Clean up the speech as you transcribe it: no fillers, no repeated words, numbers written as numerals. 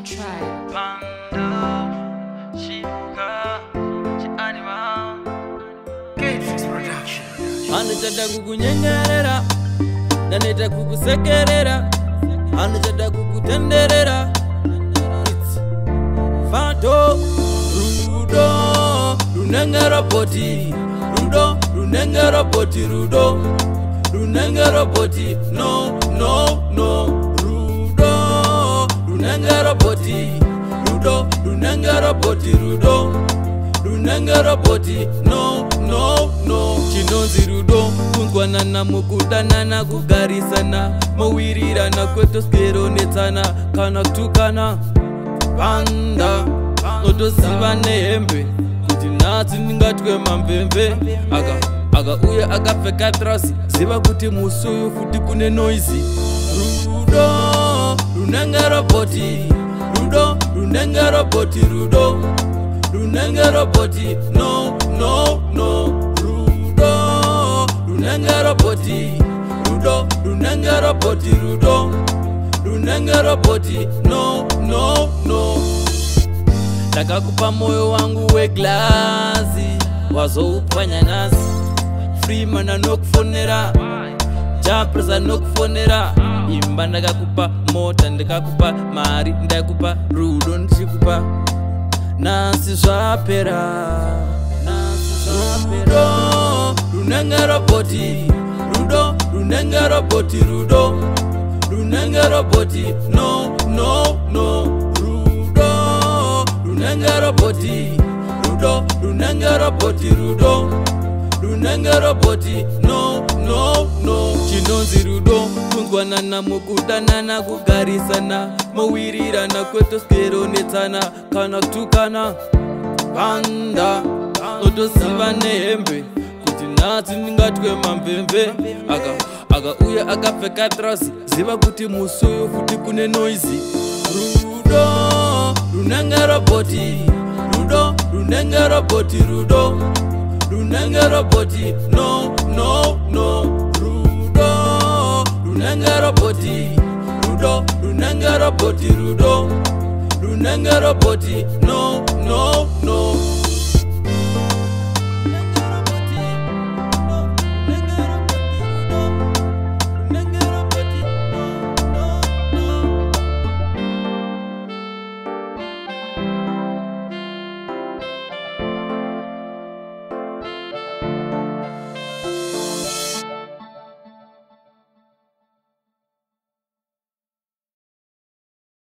on trial. Vado, Chica, Animal, Gatefix Production. Anachada kukunyengerera, naneta kukusekerera, anachada kukutenderera. It's Vado, Rudo, Runenge roboti, Rudo, Runenge roboti, Rudo, Runenge roboti, no, Rudo, Runenge roboti, Rudo, Runenge roboti, Rudo, Runenge roboti, no. Chinonzi Rudo, kungwanana mukudanana kugarisana, mawirirana kwetoskero netsana, kana kutukana panda notoziva nehembe kuti nhasi ndingatwe mamvemve aka uye akapfeka trasi ziva kuti musi uyu futi kune noizi. Rudo runenge roboti, Rudo runenge roboti, Rudo runenge roboti, no Rudo runenge roboti, Rudo runenge roboti, Rudo runenge roboti, no Takakupa moyo wangu we glasi, wazoupanya nasi Freeman anokufonera, Japresa anokufonera. Imba ndakakupa mota, ndikakupa mari, ndakupa Rudo ndichikupa nasi zvapera. Rudo runenge roboti, Rudo runenge roboti, Rudo runenge roboti, no Rudo runenge roboti, Rudo runenge roboti, Rudo runenge roboti, no Chinonzi Rudo, kungwanana mukudanana kugarisana, mawirirana kwetoskero netsana, kana kutukana panda notoziva nehembe kuti nhasi ndingatwe mamvemve aka uye akapfeka trasi ziva kuti musi uyu futi kune noizi. Rudo runenge roboti, Rudo runenge roboti, Rudo runenge roboti, no Rudo runenge roboti, Rudo runenge roboti, Rudo runenge roboti, no